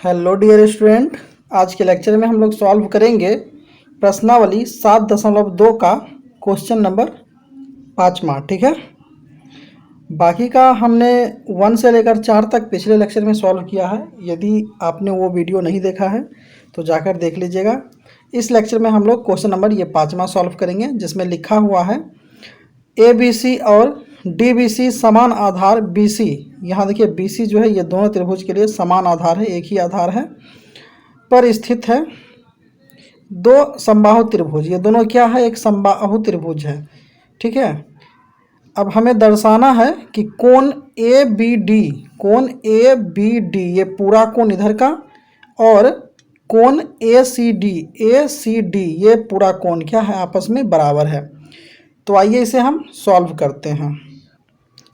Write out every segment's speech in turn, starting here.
Hello dear student, आज के lecture में हम लोग सॉल्व करेंगे प्रश्नावली 7.2 का क्वेश्चन नंबर 5वां। ठीक है, बाकी का हमने 1 से लेकर 4 तक पिछले लेक्चर में सॉल्व किया है। यदि आपने वो वीडियो नहीं देखा है तो जाकर देख लीजिएगा। इस लेक्चर में हम लोग क्वेश्चन नंबर ये 5वां सॉल्व करेंगे, जिसमें लिखा हुआ है ABC और DBC समान आधार BC। यहाँ देखिए BC जो है ये दोनों त्रिभुज के लिए समान आधार है, एक ही आधार है, पर स्थित है दो समबाहु त्रिभुज। ये दोनों क्या है, एक समबाहु त्रिभुज है। ठीक है, अब हमें दर्शाना है कि कोण ABD ये पूरा कोण इधर का, और कोण ACD ये पूरा कोण क्या है, आपस में बराबर है। तो आइए इसे हम सॉल्व करते हैं।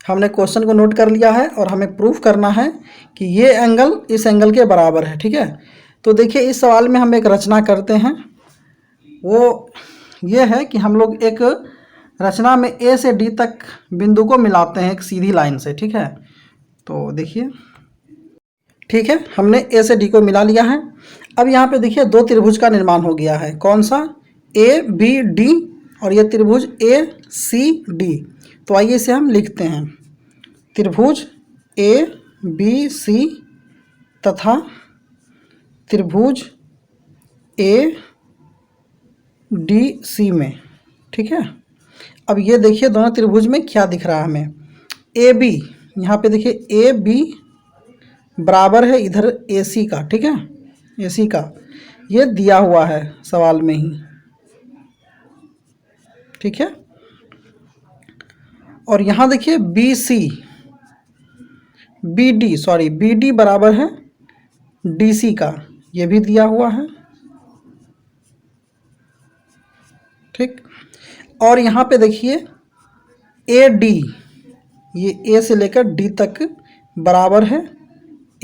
हमने क्वेश्चन को नोट कर लिया है और हमें प्रूफ करना है कि ये एंगल इस एंगल के बराबर है। ठीक है, तो देखिए इस सवाल में हम एक रचना करते हैं। वो ये है कि हम लोग एक रचना में A से D तक बिंदु को मिलाते हैं एक सीधी लाइन से। ठीक है, तो देखिए, ठीक है, हमने A से D को मिला लिया है। अब यहाँ पे देखिए दो त्रिभुज का निर्माण हो गया है। कौन सा, ABD, और ये त्रिभुज ACD। तो आइए इसे हम लिखते हैं। त्रिभुज ABC तथा त्रिभुज ADC में। ठीक है, अब ये देखिए दोनों त्रिभुज में क्या दिख रहा है हमें, AB, यहाँ पे देखिए AB बराबर है इधर AC का। ठीक है, AC का ये दिया हुआ है सवाल में ही। ठीक है, और यहाँ देखिए BD बराबर है DC का, ये भी दिया हुआ है। ठीक, और यहाँ पे देखिए AD, ये A से लेकर D तक बराबर है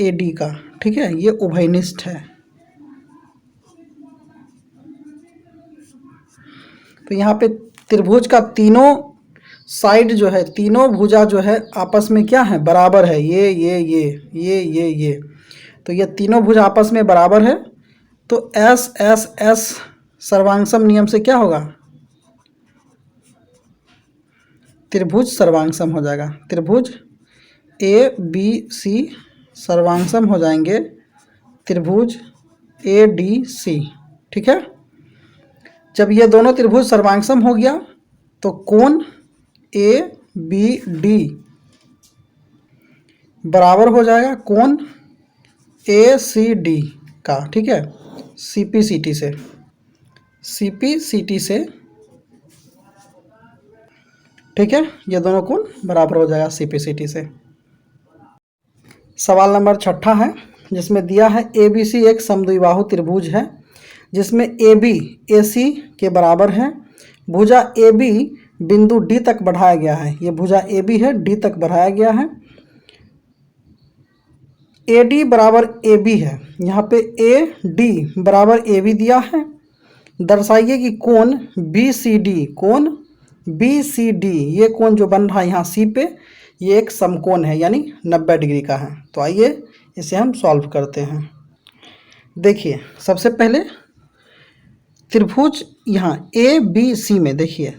AD का। ठीक है, ये उभयनिष्ठ है। तो यहाँ पे त्रिभुज का तीनों साइड जो है, तीनों भुजा जो है आपस में क्या है, बराबर है। ये तो ये तीनों भुजा आपस में बराबर है। तो S सर्वांगसम नियम से क्या होगा, त्रिभुज सर्वांगसम हो जाएगा। त्रिभुज ABC सर्वांगसम हो जाएंगे त्रिभुज ADC। ठीक है, जब ये दोनों त्रिभुज सर्वांगसम हो गया तो कोण ABD बराबर हो जाएगा कोण ACD का। ठीक है, CPCT से। ठीक है, ये दोनों कोण बराबर हो जाएगा CPCT से। सवाल नंबर 6 है, जिसमें दिया है ABC एक समद्विबाहु त्रिभुज है, जिसमें AB AC के बराबर है। भुजा AB बिंदु D तक बढ़ाया गया है। ये भुजा AB है, D तक बढ़ाया गया है। AD बराबर AB है, यहाँ पे AD बराबर AB दिया है। दर्शाइए कि कोण BCD, ये कोण जो बन रहा है यहाँ C पे, ये एक समकोण है, यानी 90 डिग्री का है। तो आइए इसे हम सॉल्व करते हैं। देखिए सबसे पहले त्रिभुज यहाँ ABC में, देखिए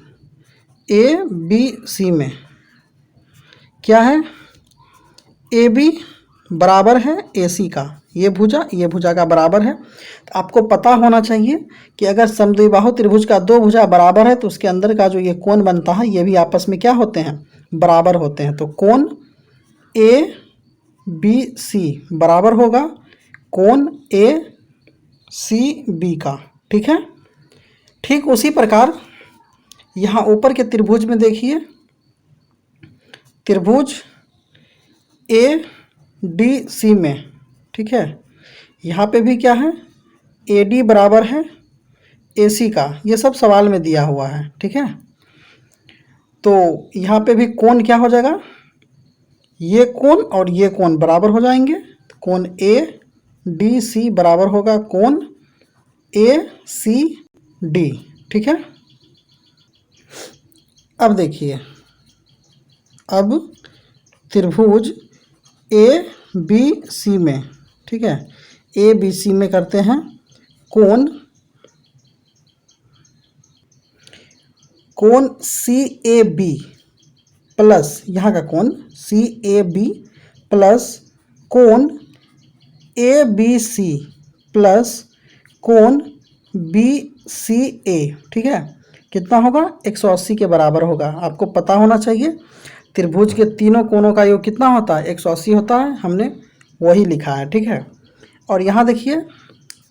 ABC में क्या है, AB बराबर है AC का, ये भुजा का बराबर है। तो आपको पता होना चाहिए कि अगर समद्विबाहु त्रिभुज का दो भुजा बराबर है तो उसके अंदर का जो ये कोण बनता है ये भी आपस में क्या होते हैं, बराबर होते हैं। तो कोण ABC बराबर होगा कोण ACB का। ठीक है, ठीक उसी प्रकार यहाँ ऊपर के त्रिभुज में देखिए, त्रिभुज ADC में। ठीक है, यहाँ पे भी क्या है, AD बराबर है AC का, ये सब सवाल में दिया हुआ है। ठीक है, तो यहाँ पे भी कोण क्या हो जाएगा, ये कोण और ये कोण बराबर हो जाएंगे। तो कोण ADC बराबर होगा कोण ACD। ठीक है, अब देखिए, अब त्रिभुज ABC में, ठीक है, ए बी सी में करते हैं कोण सी ए बी प्लस, यहाँ का कोण सी ए बी प्लस कोण ए बी सी प्लस कोण बी सी ए, ठीक है, कितना होगा 180 के बराबर होगा। आपको पता होना चाहिए त्रिभुज के तीनों कोणों का योग कितना होता है, 180 होता है, हमने वही लिखा है, ठीक है। और यहाँ देखिए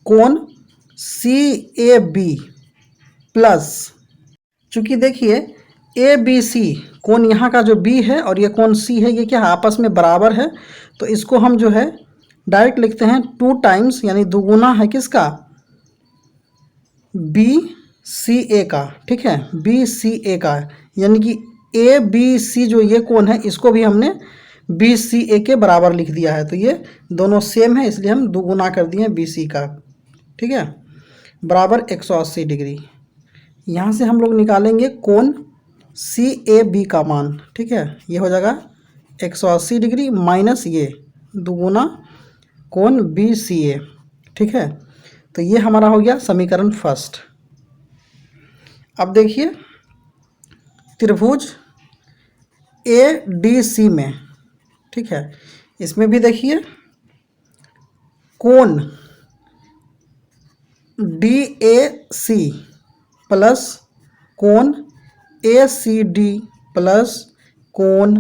कोण सी ए बी प्लस, चूँकि देखिए ए बी सी कोण यहाँ का जो बी है और ये कोण सी है, ये क्या है आपस में बराबर है, तो इसको हम जो है डायरेक्ट लिखते हैं 2 टाइम्स, यानी दुगुना है किसका, बी सी ए का, ठीक है, बी सी ए का, यानी कि ए बी सी जो ये कोण है इसको भी हमने बी सी ए के बराबर लिख दिया है। तो ये दोनों सेम है, इसलिए हम दुगुना कर दिए बी सी का, ठीक है, बराबर 180 डिग्री। यहाँ से हम लोग निकालेंगे कोण सी ए बी का मान, ठीक है, ये हो जाएगा 180 डिग्री माइनस ये दुगुना कोण बी सी ए, ठीक है। तो ये हमारा हो गया समीकरण फर्स्ट। अब देखिए त्रिभुज ए डी सी में, ठीक है, इसमें भी देखिए कोण डी ए सी प्लस कोण ए सी डी प्लस कोण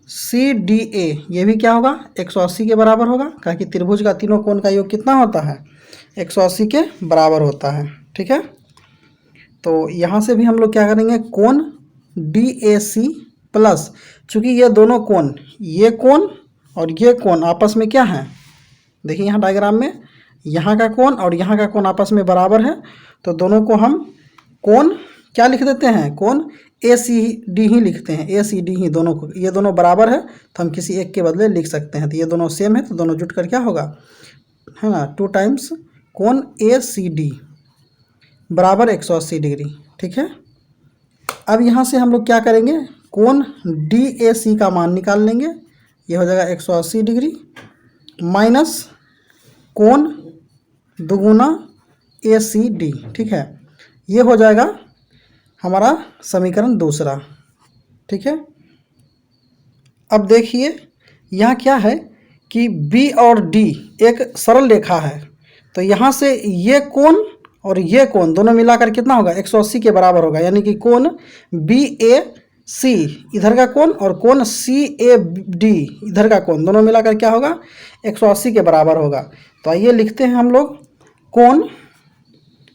सी डी ए, ये भी क्या होगा 180 के बराबर होगा, क्योंकि त्रिभुज का तीनों कोण का योग कितना होता है 180 के बराबर होता है, ठीक है। तो यहाँ से भी हम लोग क्या करेंगे कोण डी ए सी प्लस, चूँकि ये दोनों कोण, ये कोण और ये कोण आपस में क्या है, देखिए यहाँ डायग्राम में यहाँ का कोण और यहाँ का कोण आपस में बराबर है, तो दोनों को हम कोण क्या लिख देते हैं, कोण ए सी डी ही लिखते हैं, ए सी डी ही दोनों को, ये दोनों बराबर है तो हम किसी एक के बदले लिख सकते हैं। तो ये दोनों सेम है तो दोनों जुट कर क्या होगा, है ना, 2 टाइम्स कोण ए सी डी बराबर 180 डिग्री, ठीक है। अब यहाँ से हम लोग क्या करेंगे कोण डी ए सी का मान निकाल लेंगे, ये हो जाएगा 180 डिग्री माइनस कोण दुगुना ए सी डी, ठीक है, ये हो जाएगा हमारा समीकरण दूसरा, ठीक है। अब देखिए यहाँ क्या है कि बी और डी एक सरल रेखा है, तो यहाँ से ये कोण और ये कोण दोनों मिलाकर कितना होगा 180 के बराबर होगा, यानी कि कोण बी ए सी इधर का कोण और कोण सी ए डी इधर का कोण दोनों मिलाकर क्या होगा 180 के बराबर होगा। तो आइए लिखते हैं हम लोग कोण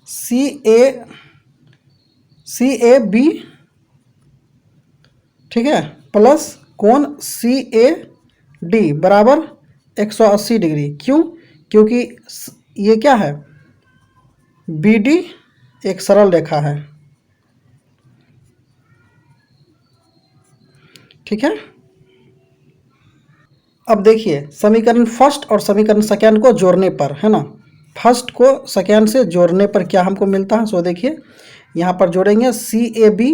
सी ए बी, ठीक है, प्लस कोण सी ए डी बराबर 180 डिग्री, क्यों, क्योंकि ये क्या है बी डी एक सरल रेखा है, ठीक है। अब देखिए समीकरण फर्स्ट और समीकरण सेकेंड को जोड़ने पर, है ना, फर्स्ट को सेकेंड से जोड़ने पर क्या हमको मिलता है, सो देखिए यहाँ पर जोड़ेंगे C A B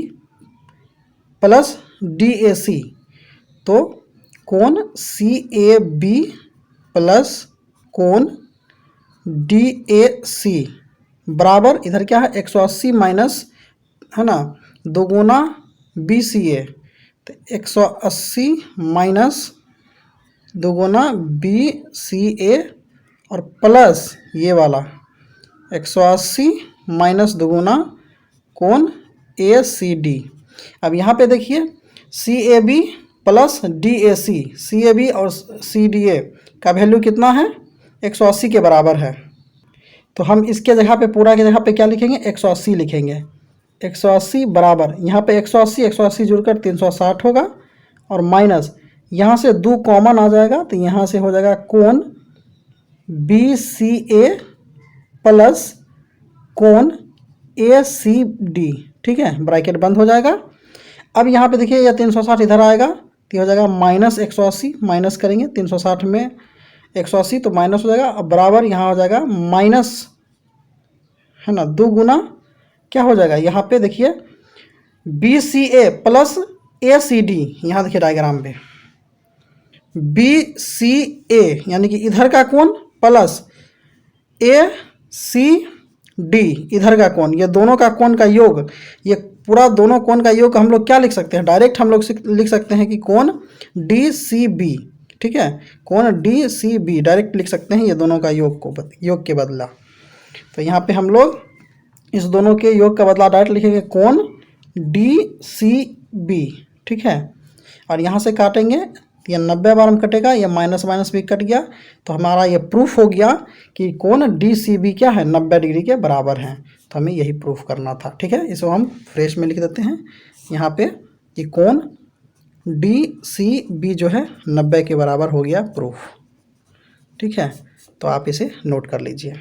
plus D A C, तो कोण सी ए बी प्लस कोण डी ए सी बराबर इधर क्या है 180 माइनस, है ना, दोगुना बी सी ए, तो 180 माइनस दोगुना बी सी ए और प्लस ये वाला 180 माइनस दोगुना कोण ए सी डी। अब यहाँ पे देखिए C A B plus D A C, C A B और सी डी ए का वैल्यू कितना है 180 के बराबर है, तो हम इसके जगह पे पूरा के जगह पे क्या लिखेंगे 180 लिखेंगे, 180 बराबर यहाँ पे 180 जुड़कर 360 होगा और माइनस यहाँ से 2 कॉमन आ जाएगा, तो यहाँ से हो जाएगा कोण बी सी ए प्लस कोण ए सी डी, ठीक है, ब्रैकेट बंद हो जाएगा। अब यहाँ पे देखिए यह 360 इधर आएगा तो हो जाएगा माइनस 180, माइनस करेंगे 360 में 180 तो माइनस हो जाएगा, अब बराबर यहाँ हो जाएगा माइनस, है ना, 2 गुना क्या हो जाएगा यहाँ पे देखिए बी सी ए प्लस ए सी डी, यहाँ देखिए डायग्राम पे बी सी ए यानी कि इधर का कोण प्लस ए सी डी इधर का कोण, ये दोनों का कोण का योग, ये पूरा दोनों कोण का योग हम लोग क्या लिख सकते हैं, डायरेक्ट हम लोग लिख सकते हैं कि कोण डी सी बी, ठीक है, कोण डी सी बी डायरेक्ट लिख सकते हैं ये दोनों का योग के बदला। तो यहाँ पे हम लोग इस दोनों के योग का बदला डायरेक्ट लिखेंगे कोण डी सी बी, ठीक है। और यहाँ से काटेंगे, ये 90 बार में कटेगा, ये माइनस माइनस भी कट गया, तो हमारा ये प्रूफ हो गया कि कोण डी सी बी क्या है, 90 डिग्री के बराबर है। तो हमें यही प्रूफ करना था, ठीक है। इसको हम फ्रेश में लिख देते हैं यहाँ पे कि कोण डी सी बी जो है 90 के बराबर हो गया प्रूफ, ठीक है। तो आप इसे नोट कर लीजिए।